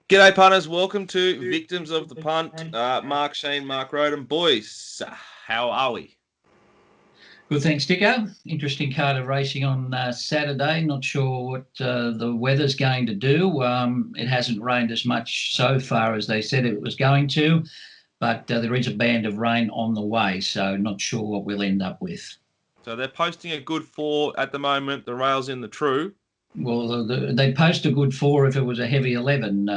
G'day, punters. Welcome to Victims of the Punt. Mark, Shean Mark Rhoden. Boys, how are we? Good, thanks, Dicko. Interesting card of racing on Saturday. Not sure what the weather's going to do. It hasn't rained as much so far as they said it was going to, but there is a band of rain on the way, so not sure what we'll end up with. So they're posting a good 4 at the moment. The rail's in the true. Well, they post a good 4 if it was a heavy 11.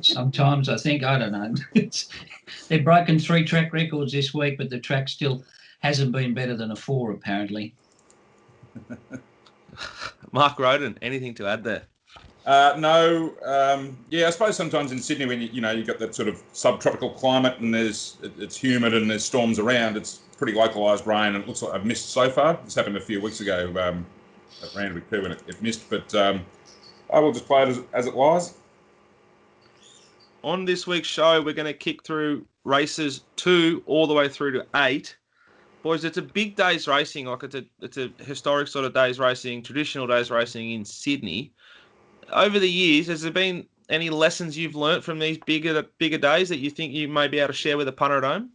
Sometimes I think, I don't know. They've broken 3 track records this week, but the track still hasn't been better than a 4, apparently. Mark Rhoden, anything to add there? No. I suppose sometimes in Sydney when you've got that sort of subtropical climate and it's humid and there's storms around, it's pretty localised rain and it looks like I've missed so far. This happened a few weeks ago at Randwick too when it missed, but I will just play it as it lies. On this week's show, we're going to kick through races 2 all the way through to 8. Boys, it's a big day's racing. Like it's a historic sort of day's racing, traditional day's racing in Sydney. Over the years, has there been any lessons you've learnt from these bigger days that you think you may be able to share with a punter at home?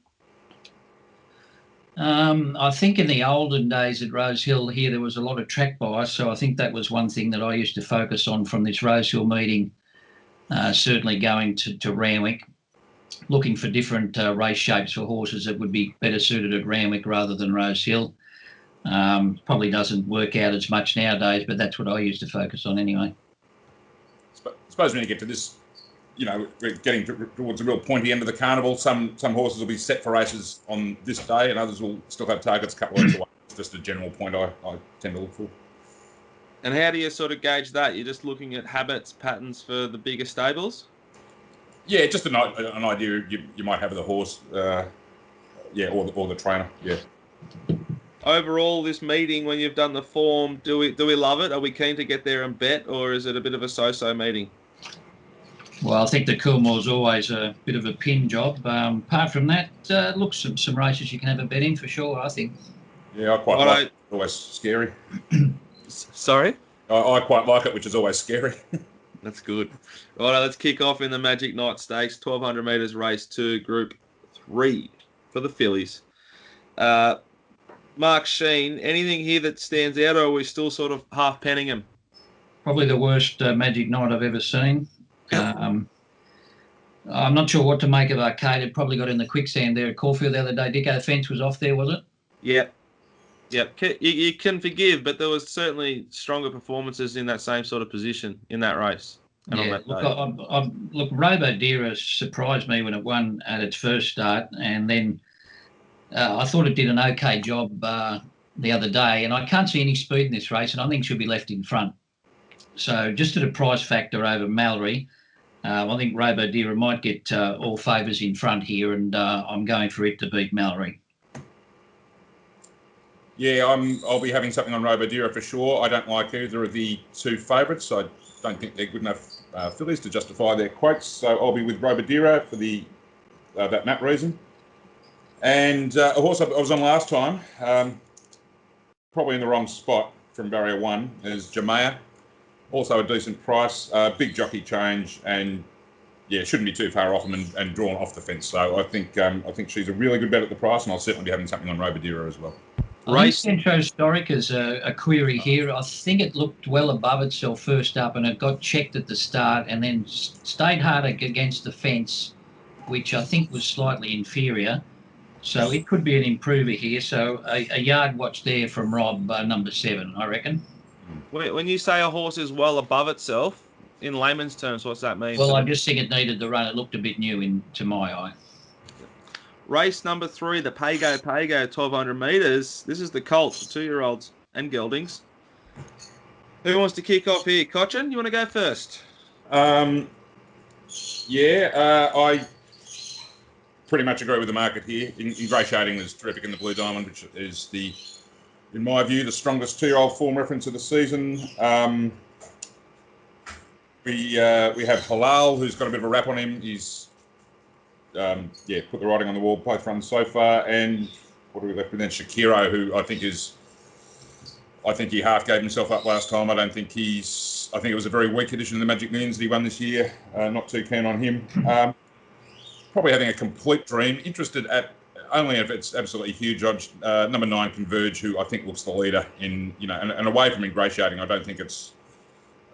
I think in the olden days at Rosehill here, there was a lot of track bias. So I think that was one thing that I used to focus on from this Rosehill meeting, certainly going to Randwick, looking for different race shapes for horses that would be better suited at Randwick rather than Rosehill. Probably doesn't work out as much nowadays, but that's what I used to focus on anyway. I suppose when you get to this, we're getting towards the real pointy end of the carnival. Some horses will be set for races on this day and others will still have targets a couple of weeks away. It's just a general point I tend to look for. And how do you sort of gauge that? You're just looking at habits, patterns for the bigger stables? Yeah, just an idea you might have of the horse, or the trainer, yeah. Overall, this meeting, when you've done the form, do we love it? Are we keen to get there and bet, or is it a bit of a so-so meeting? Well, I think the Coolmore's always a bit of a pin job. Apart from that, look, some races you can have a bet in for sure, I think. Yeah, I quite like it. It's always scary. Sorry? I quite like it, which is always scary. That's good. All right, let's kick off in the Magic Night Stakes, 1,200 metres race 2, Group 3 for the fillies. Mark, Shean, anything here that stands out, or are we still sort of half penning him? Probably the worst Magic Night I've ever seen. I'm not sure what to make of Arcade. It probably got in the quicksand there at Caulfield the other day. Dicko Fence was off there, was it? Yep. You can forgive, but there was certainly stronger performances in that same sort of position in that race. And yeah, look, Robo-Dira surprised me when it won at its first start, and then I thought it did an okay job the other day, and I can't see any speed in this race, and I think she'll be left in front. So just at a price factor over Mallory, I think Robo-Dira might get all favours in front here, and I'm going for it to beat Mallory. Yeah, I'll be having something on Robo-Dira for sure. I don't like either of the 2 favourites. I don't think they're good enough fillies to justify their quotes. So I'll be with Robo-Dira for that reason. And a horse I was on last time, probably in the wrong spot from barrier 1, is Jamea. Also a decent price, big jockey change, and yeah, shouldn't be too far off him and drawn off the fence. So I think she's a really good bet at the price, and I'll certainly be having something on Robo-Dira as well. Race Centro Historic is a query here. I think it looked well above itself first up, and it got checked at the start and then stayed hard against the fence, which I think was slightly inferior. So it could be an improver here. So a yard watch there from Rob, number 7, I reckon. When you say a horse is well above itself, in layman's terms, what's that mean? Well, I just think it needed the run. It looked a bit new to my eye. Race number 3, the Pago, 1,200 metres. This is the Colts, the 2-year-olds and geldings. Who wants to kick off here? Cochin, you want to go first? I pretty much agree with the market here. Ingratiating is terrific in the Blue Diamond, which is in my view, the strongest 2-year-old form reference of the season. We have Halal, who's got a bit of a rap on him. He's put the writing on the wall, both runs so far. And what are we left with then? Shakiro, who I think is I think he half gave himself up last time. I don't think he's. I think it was a very weak edition of the Magic Millions that he won this year. Not too keen on him. Probably having a complete dream. Interested at only if it's absolutely huge odds. Number 9 Converge, who I think looks the leader in, and away from Ingratiating, I don't think it's.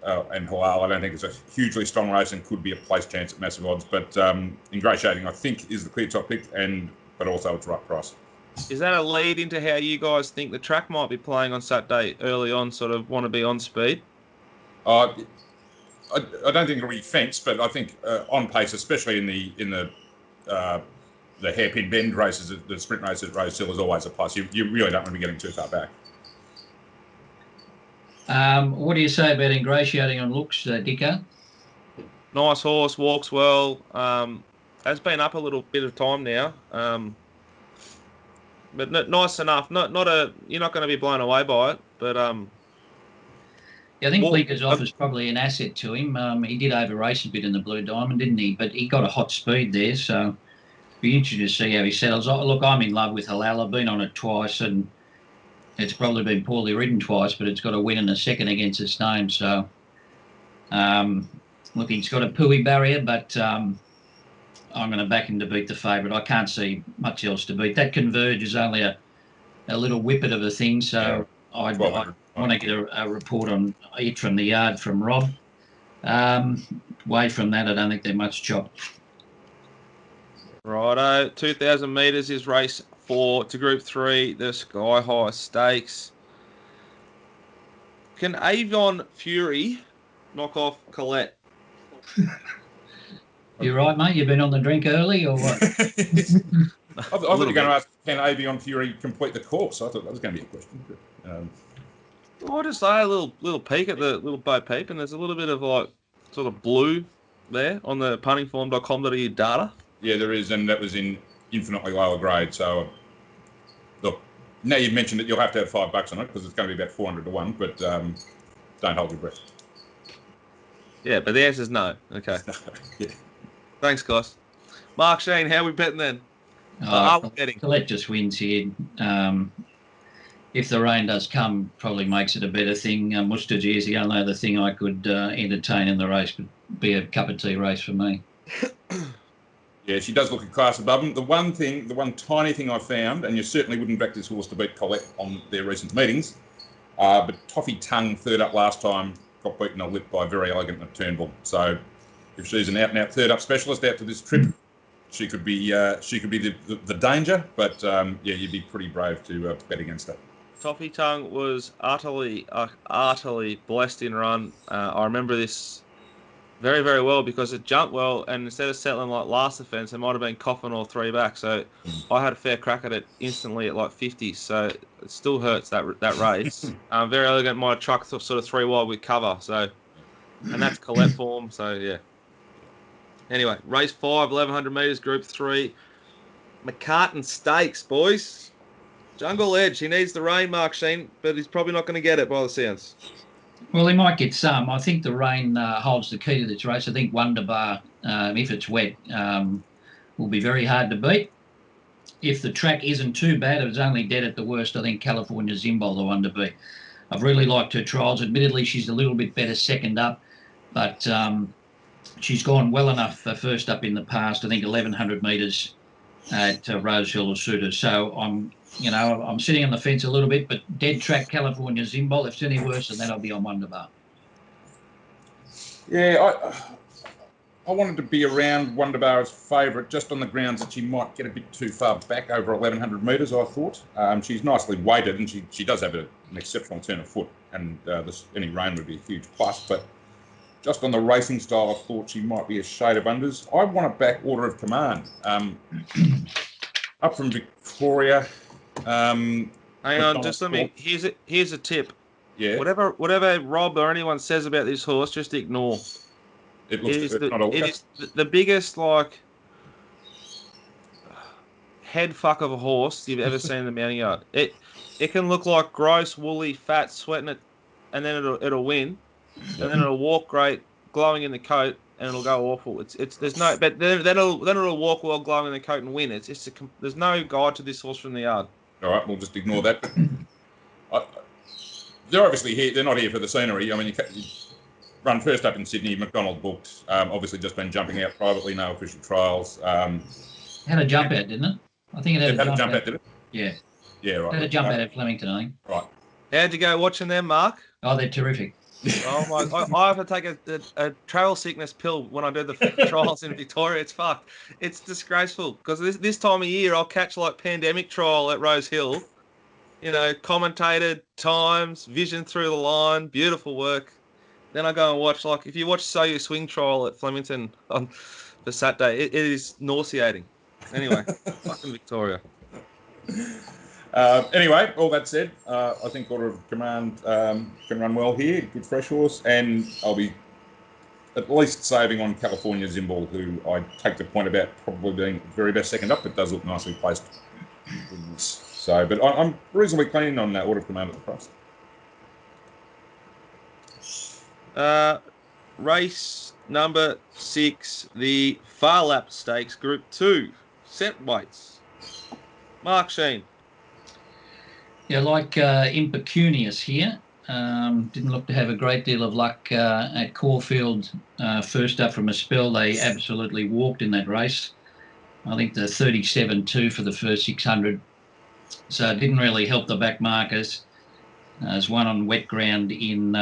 And Halal, I don't think it's a hugely strong race and could be a place chance at massive odds. But Ingratiating, I think, is the clear top pick, but also it's right price. Is that a lead into how you guys think the track might be playing on Saturday early on, sort of want to be on speed? I don't think it'll be fence, but I think on pace, especially in the hairpin bend races, the sprint race at Rosehill is always a plus. You really don't want to be getting too far back. What do you say about Ingratiating on looks, Dicko? Nice horse, walks well. Has been up a little bit of time now, but nice enough. You're not going to be blown away by it, but yeah, I think Bleeker's offer's probably an asset to him. He did over race a bit in the Blue Diamond, didn't he? But he got a hot speed there, so be interesting to see how he settles. Look, I'm in love with Halal. I've been on it twice, and it's probably been poorly ridden twice, but it's got a win in a second against its name. So, look, he's got a pooey barrier, but I'm going to back him to beat the favourite. I can't see much else to beat. That Converge is only a little whippet of a thing, so I want to get a report on it from the yard from Rob. Away from that, I don't think they're much chop. Righto, 2,000 metres is race 4 to Group 3, the Sky High Stakes. Can Avon Fury knock off Colette? You right, mate? You've been on the drink early, or what? I thought you were going to ask, can Avon Fury complete the course? I thought that was going to be a question. But, I'll just say a little peek at the little Bo Peep, and there's a little bit of like sort of blue there on the puntingform.com.au data. Yeah, there is, and that was in infinitely lower grade. So, look, now you've mentioned it, you'll have to have $5 on it because it's going to be about 400 to 1, but don't hold your breath. Yeah, but the answer's no. Okay. Yeah. Thanks, guys. Mark, Shane, how are we betting then? Colette just wins here. If the rain does come, probably makes it a better thing. Mustaji is the only other thing I could entertain in the race, would be a cup of tea race for me. Yeah, she does look a class above them. The one tiny thing I found, and you certainly wouldn't back this horse to beat Colette on their recent meetings, but Toffee Tongue, third up last time, got beaten a lip by Very Elegant at Turnbull. So if she's an out-and-out third up specialist out to this trip, she could be the danger. But you'd be pretty brave to bet against that. Toffee Tongue was utterly blessed in run. I remember this very, very well because it jumped well, and instead of settling like last offence, it might have been coughing all three back. So I had a fair crack at it instantly at like 50. So it still hurts that race. Very Elegant might have trucked sort of 3 wide with cover. So, and that's Colette form. So yeah. Anyway, race 5, 1,100 metres, Group 3. McCarten Stakes, boys. Jungle Edge. He needs the rain, Mark Shean, but he's probably not going to get it by the sounds. Well, he might get some. I think the rain holds the key to this race. I think Wonderbar, if it's wet, will be very hard to beat. If the track isn't too bad, if it's only dead at the worst, I think California Zimbol the one to beat. I've really liked her trials. Admittedly, she's a little bit better second up, but she's gone well enough first up in the past. I think 1,100 metres at Rosehill will suit her. So I'm sitting on the fence a little bit, but dead track California Zimbol. If it's any worse than that, I'll be on Wonderbar. Yeah, I wanted to be around Wonderbar as favourite, just on the grounds that she might get a bit too far back over 1,100 metres, I thought. She's nicely weighted, and she does have an exceptional turn of foot, and any rain would be a huge plus. But just on the racing style, I thought she might be a shade of unders. I want to back Order of Command. Up from Victoria. Hang on, just let me. Here's a tip. Yeah. Whatever Rob or anyone says about this horse, just ignore. It is the biggest head fuck of a horse you've ever seen in the mounting yard. It can look like gross, woolly, fat, sweating it, and then it'll win, and then it'll walk great, glowing in the coat, and it'll go awful. But then it'll walk well, glowing in the coat, and win. There's no guide to this horse from the yard. All right, we'll just ignore that. they're obviously here. They're not here for the scenery. I mean, you run first up in Sydney. McDonald booked. Obviously, just been jumping out privately. No official trials. Had a jump out, didn't it? I think it had a jump out. Did it? Yeah. Yeah, right. Had a jump out at Flemington, I think. Right. How'd you go watching them, Mark? Oh, they're terrific. Oh my! I have to take a travel sickness pill when I do the trials in Victoria. It's fucked. It's disgraceful because this time of year I'll catch like pandemic trial at Rosehill. You know, commentated times, vision through the line, beautiful work. Then I go and watch if you watch So You Swing trial at Flemington for Saturday, it is nauseating. Anyway, fucking Victoria. Anyway, all that said, I think Order of Command can run well here. Good fresh horse, and I'll be at least saving on California Zimbal, who I take the point about probably being the very best second up, but does look nicely placed. So, but I'm reasonably keen on that Order of Command at the price. Race number 6, the Phar Lap Stakes, Group 2, set weights. Mark Shean. Yeah, like Impecunious here. Didn't look to have a great deal of luck at Caulfield. First up from a spell, they absolutely walked in that race. I think the 37.2 for the first 600. So it didn't really help the back markers. There's one on wet ground in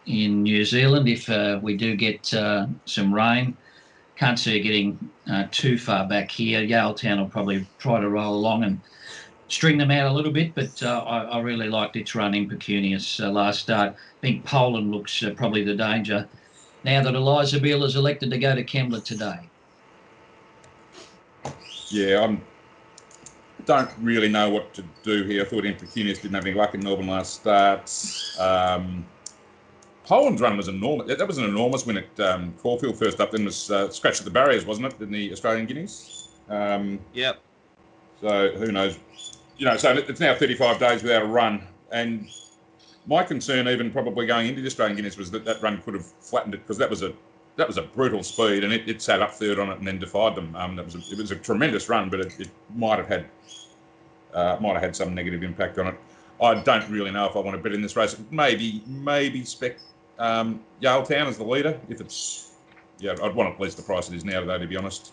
New Zealand if we do get some rain. Can't see it getting too far back here. Yaletown will probably try to roll along and string them out a little bit, but I really liked its run Impecunious last start. I think Poland looks probably the danger now that Eliza Beale is elected to go to Kembla today. Yeah, I don't really know what to do here. I thought Impecunious didn't have any luck in Melbourne last start. Poland's run was enormous. That was an enormous win at Caulfield first up. Then was scratched at the barriers, wasn't it, in the Australian Guineas? Yep. So who knows? So it's now 35 days without a run. And my concern, even probably going into the Australian Guineas, was that run could have flattened it because that was a brutal speed, and it sat up third on it and then defied them. It was a tremendous run, but it might have had some negative impact on it. I don't really know if I want to bet in this race. Maybe spec Yaletown as the leader. If it's I'd want at least the price it is now today, to be honest.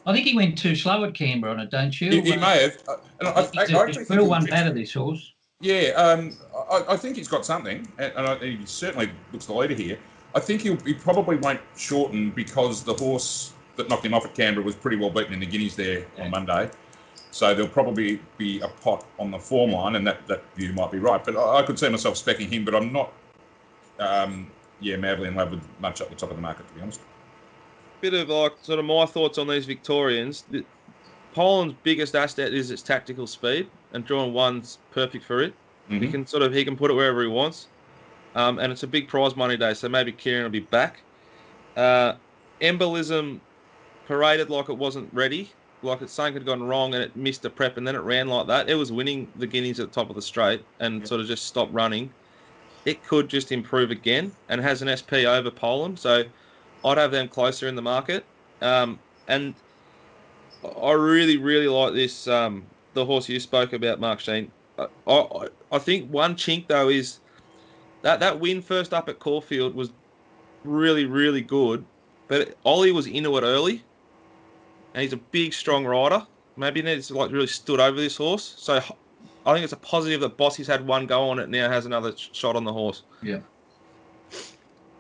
I think he went too slow at Canberra on it, don't you? He may have. He's a one batter, this horse. Yeah, I think he's got something, and he certainly looks the leader here. I think he probably won't shorten because the horse that knocked him off at Canberra was pretty well beaten in the Guineas there on Monday. So there'll probably be a pot on the form line, and that view might be right. But I could see myself specking him, but I'm not, madly in love with much at the top of the market, to be honest. Bit of sort of my thoughts on these Victorians. Poland's biggest asset is its tactical speed, and drawing one's perfect for it. Mm-hmm. He can put it wherever he wants, and it's a big prize money day, so maybe Kieran will be back. Embolism paraded like it wasn't ready, like something had gone wrong and it missed a prep, and then it ran like that. It was winning the Guineas at the top of the straight and sort of just stopped running. It could just improve again, and has an SP over Poland, so I'd have them closer in the market. And I really, really like this, the horse you spoke about, Mark Shean. I think one chink, though, is that win first up at Caulfield was really, really good, but Ollie was into it early, and he's a big, strong rider. Maybe he needs to really stood over this horse. So I think it's a positive that Bossy's had one go on it, now has another shot on the horse. Yeah.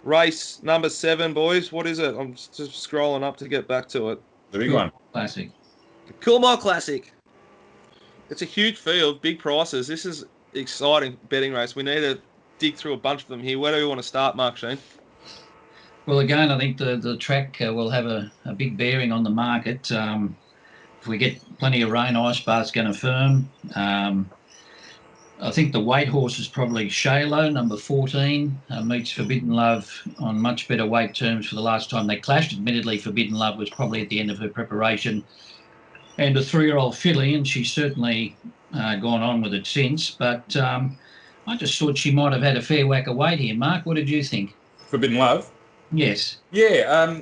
Race number 7, boys. What is it? I'm just scrolling up to get back to it. The big one. Classic. The Coolmore Classic. It's a huge field, big prices. This is exciting betting race. We need to dig through a bunch of them here. Where do we want to start, Mark Shean? Well, again, I think the track will have a big bearing on the market. If we get plenty of rain, Ice Bar's going to firm. I think the weight horse is probably Shalo, number 14, meets Forbidden Love on much better weight terms for the last time they clashed. Admittedly, Forbidden Love was probably at the end of her preparation. And a 3-year-old filly, and she's certainly gone on with it since. But I just thought she might have had a fair whack of weight here. Mark, what did you think? Forbidden Love? Yes. Yeah,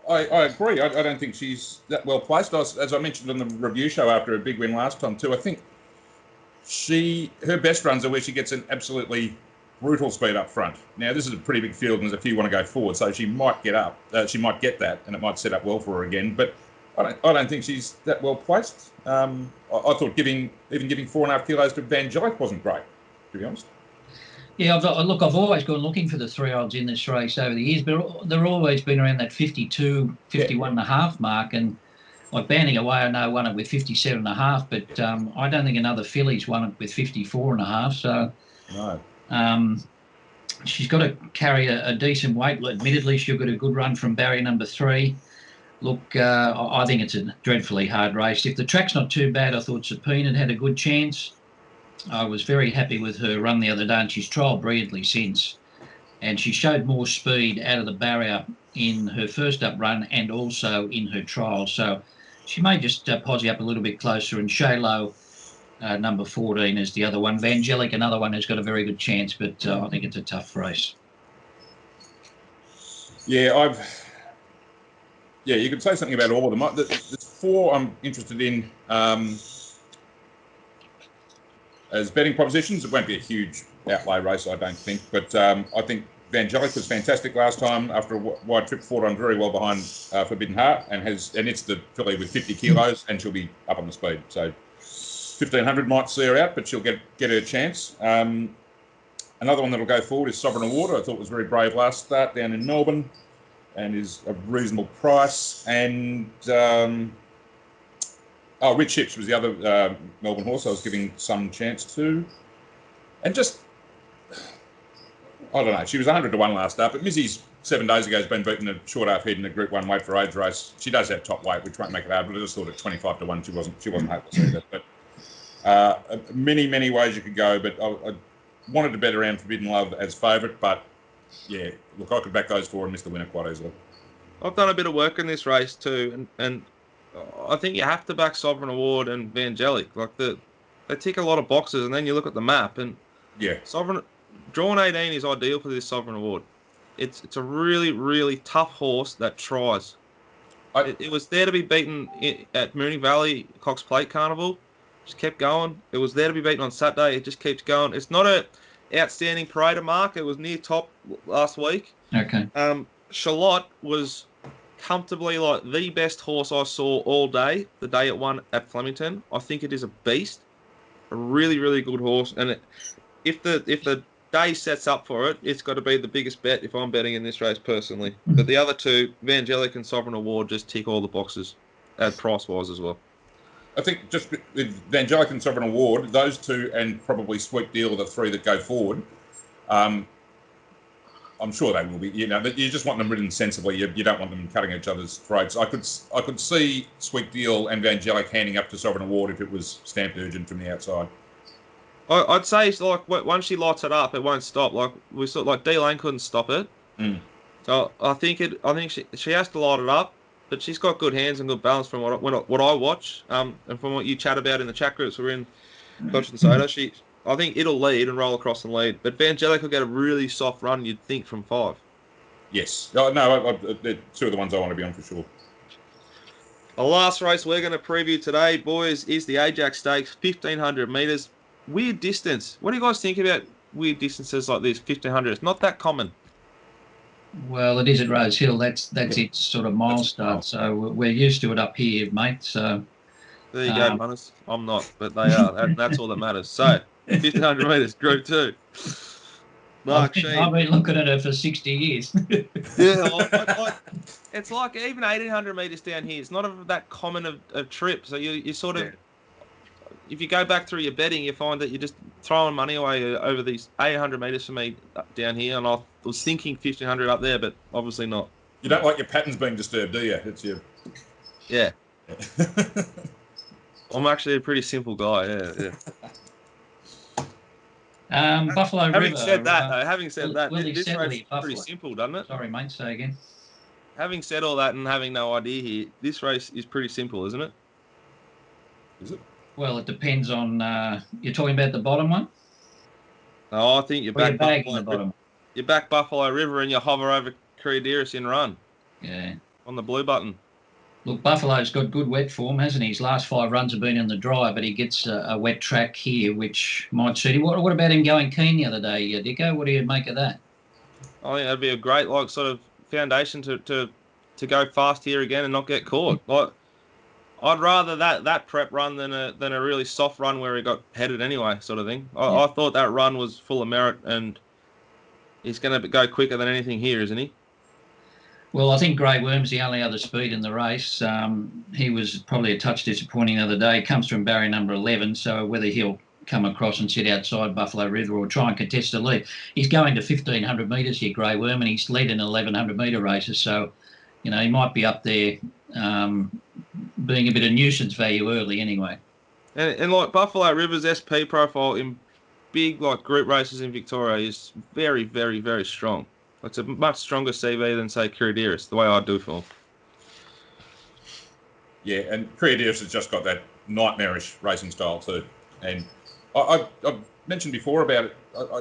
I agree. I don't think she's that well placed. As I mentioned on the review show after a big win last time too, I think her best runs are where she gets an absolutely brutal speed up front. Now, this is a pretty big field, and there's a few want to go forward, so she might get up. She might get that, and it might set up well for her again. But I don't think she's that well placed. I thought giving 4.5 kilos to Evangelic wasn't great, to be honest. Yeah, I've always gone looking for the 3-year-olds in this race over the years, but they've always been around that 52, 51 and a half mark. And like Banding Away, I know won it with 57 and a half, but I don't think another fillies won it with 54 and a half. So no. She's got to carry a decent weight. Admittedly, she'll get a good run from barrier number 3. Look, I think it's a dreadfully hard race. If the track's not too bad, I thought Sapine had a good chance. I was very happy with her run the other day, and she's trialled brilliantly since. And she showed more speed out of the barrier in her first up run and also in her trial. So she may just posse up a little bit closer. And Shaylo, number 14, is the other one. Vangelic, another one, has got a very good chance, but I think it's a tough race. Yeah, you could say something about all of them. There's 4 I'm interested in as betting propositions. It won't be a huge outlay race, I don't think. But I think Vangelic was fantastic last time after a wide trip, fought on very well behind Forbidden Heart, and it's the filly with 50 kilos, and she'll be up on the speed. So 1,500 might see her out, but she'll get her chance. Another one that'll go forward is Sovereign Award. I thought was very brave last start down in Melbourne, and is a reasonable price. And Rich Hips was the other Melbourne horse I was giving some chance to. And just, I don't know, she was 100 to 1 last start, but Missy's 7 days ago has been beaten a short half head in a Group 1 weight for age race. She does have top weight, which won't make it hard, but I just thought at 25 to 1 she wasn't hopeless either. But many ways you could go, but I wanted to bet around Forbidden Love as favourite, but yeah, look, I could back those 4 and miss the winner quite easily. I've done a bit of work in this race too, and I think you have to back Sovereign Award and Vangelic. Like they tick a lot of boxes, and then you look at the map, and Sovereign drawn 18 is ideal for this Sovereign Award. It's a really tough horse that tries. It was there to be beaten at Moonee Valley Cox Plate Carnival. Just kept going. It was there to be beaten on Saturday. It just keeps going. It's not a outstanding parader mark. It was near top last week. Okay. Charlotte was comfortably like the best horse I saw all day, the day it won at Flemington. I think it is a beast. A really good horse. And if the day sets up for it, it's got to be the biggest bet if I'm betting in this race personally. But the other 2, Vangelic and Sovereign Award, just tick all the boxes, price-wise as well. I think just with Vangelic and Sovereign Award, those 2 and probably Sweet Deal are the 3 that go forward. I'm sure they will be. You just want them ridden sensibly. You don't want them cutting each other's throats. I could see Sweet Deal and Vangelic handing up to Sovereign Award if it was stamped urgent from the outside. I'd say like once she lights it up, it won't stop. Like we saw, like D Lane couldn't stop it. So I think she has to light it up. But she's got good hands and good balance from what I watch, and from what you chat about in the chat groups we're in, Coach and Soda. I think it'll lead and roll across and lead. But Vangelic will get a really soft run, you'd think, from 5. Yes. No, they're 2 of the ones I want to be on for sure. The last race we're going to preview today, boys, is the Ajax Stakes, 1,500 metres. Weird distance. What do you guys think about weird distances like this, 1,500? It's not that common. Well, it is at Rosehill. That's its sort of milestone. So we're used to it up here, mate. So there you go, Munners. I'm not, but they are. That's all that matters. So 1,500 metres, Group 2. Mark Shean. I've been looking at her for 60 years. Yeah, it's like even 1,800 metres down here. It's not that common a trip. So you sort of, if you go back through your betting, you find that you're just throwing money away over these 800 metres for me down here. And I was thinking 1,500 up there, but obviously not. You don't like your patterns being disturbed, do you? It's your... Yeah. I'm actually a pretty simple guy, yeah. Buffalo River. Having said that, this race is Buffalo. pretty simple, doesn't it? Sorry, mate, say again. Having said all that and having no idea here, this race is pretty simple, isn't it? Is it? Well, it depends on... you're talking about the bottom one? No, I think you back Buffalo River and you hover over Creediris in run. Yeah. On the blue button. Look, Buffalo's got good wet form, hasn't he? His last 5 runs have been in the dry, but he gets a wet track here, which might suit him. What about him going keen the other day, Dicko? What do you make of that? I think that'd be a great sort of foundation to go fast here again and not get caught. I'd rather that prep run than a really soft run where he got headed anyway, sort of thing. I thought that run was full of merit, and he's going to go quicker than anything here, isn't he? Well, I think Grey Worm's the only other speed in the race. He was probably a touch disappointing the other day. He comes from barrier number 11, so whether he'll come across and sit outside Buffalo River or try and contest the lead. He's going to 1,500 metres here, Grey Worm, and he's led in 1,100-metre races, so, he might be up there being a bit of nuisance value early anyway. And like Buffalo River's SP profile in big group races in Victoria is very, very, very strong. It's a much stronger CV than, say, Kiradiris, the way I do feel. Yeah, and Kiradiris has just got that nightmarish racing style too. And I've mentioned before about it.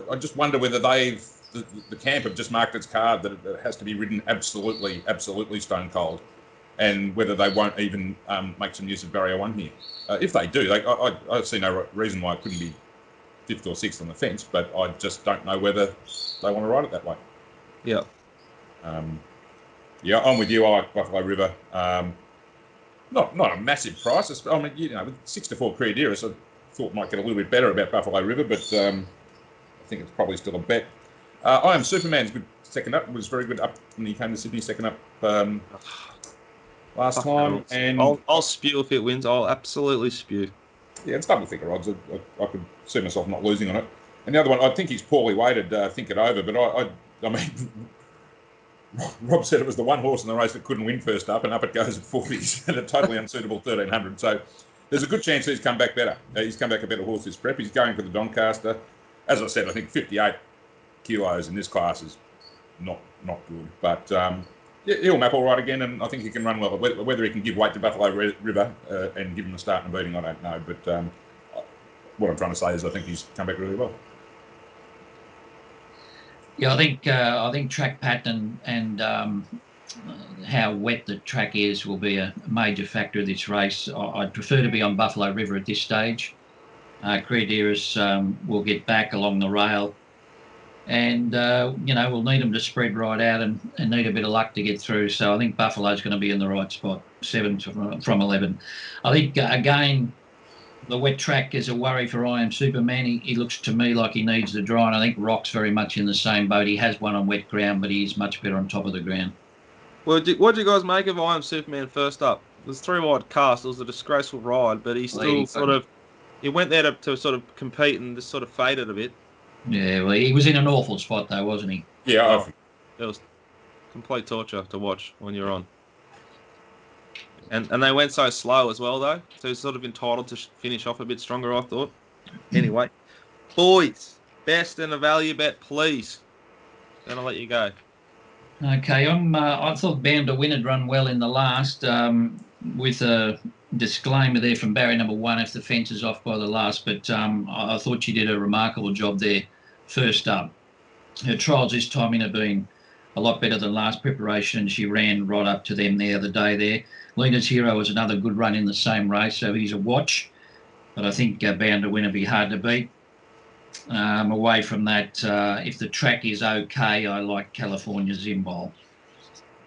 I just wonder whether the camp have just marked its card that it has to be ridden absolutely, absolutely stone cold, and whether they won't even make some use of barrier 1 here. If they do, I see no reason why it couldn't be 5th or 6th on the fence, but I just don't know whether they want to ride it that way. Yeah. Yeah, I'm with you. I like Buffalo River. Not a massive price. I mean, with 6-4 Kiradiris, I thought might get a little bit better about Buffalo River, but I think it's probably still a bet. I Am Superman's good second up. Was very good up when he came to Sydney, second up last time. And I'll spew if it wins. I'll absolutely spew. Yeah, it's double figure odds. I could see myself not losing on it. And the other one, I think he's poorly weighted. Think it over, but I mean, Rob said it was the one horse in the race that couldn't win first up, and up it goes at 40s at a totally unsuitable 1,300. So there's a good chance he's come back better. He's come back a better horse this prep. He's going for the Doncaster. As I said, I think 58 kilos in this class is not good. But he'll map all right again, and I think he can run well. Whether he can give weight to Buffalo River and give him a start and beating, I don't know. But what I'm trying to say is I think he's come back really well. Yeah, I think track pattern and how wet the track is will be a major factor of this race. I'd prefer to be on Buffalo River at this stage. Kiradiris will get back along the rail, and we'll need them to spread right out and need a bit of luck to get through. So I think Buffalo's going to be in the right spot, 7 from 11. I think again, the wet track is a worry for I Am Superman. He looks to me like he needs the dry, and I think Rock's very much in the same boat. He has won on wet ground, but he's much better on top of the ground. Well, what do you guys make of I Am Superman first up? It was 3 wide cast. It was a disgraceful ride, but he still he went there to sort of compete and just sort of faded a bit. Yeah, well, he was in an awful spot though, wasn't he? Yeah, it was complete torture to watch when you're on. And they went so slow as well, though. So he's sort of entitled to finish off a bit stronger, I thought. Anyway, boys, best and a value bet, please. Then I'll let you go. Okay, I thought Bound to Win had run well in the last, with a disclaimer there from barrier number 1 if the fence is off by the last. But I thought she did a remarkable job there first up. Her trials this time have been a lot better than last preparation. She ran right up to them the other day there. Lena's Hero was another good run in the same race, so he's a watch. But I think Bound to Win will be hard to beat. Away from that, if the track is okay, I like California Zimbal.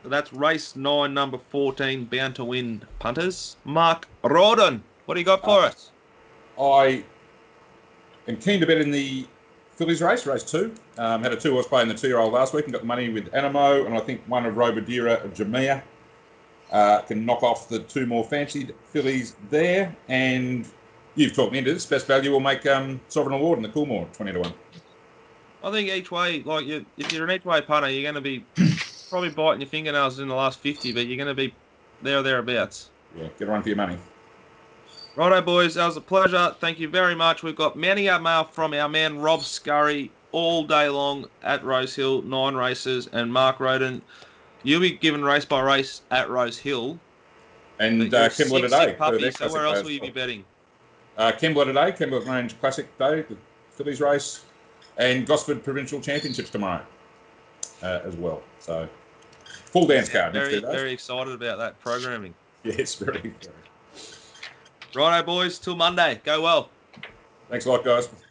So that's race 9, number 14, Bound to Win punters. Mark Rhoden, what do you got for us? I am keen to bet in the fillies race 2. Had a 2-horse play in the 2-year-old last week and got the money with Animo, and I think one of Robadira of Jamea can knock off the 2 more fancied fillies there. And you've talked me into this. Best value will make Sovereign Award in the Coolmore 20-1. I think each way, if you're an each way punter, you're going to be probably biting your fingernails in the last 50, but you're going to be there or thereabouts. Yeah, get a run for your money. Righto, boys. That was a pleasure. Thank you very much. We've got many mail from our man Rob Scurry all day long at Rosehill, 9 races, and Mark Rhoden. You'll be given race by race at Rosehill. And Kembla today. Puppy, so where else will you be betting? Kembla today, Kembla Range Classic Day, the fillies race, and Gosford Provincial Championships tomorrow as well. So full dance card. Very excited about that programming. Yes, very. Righto, boys. Till Monday. Go well. Thanks a lot, guys.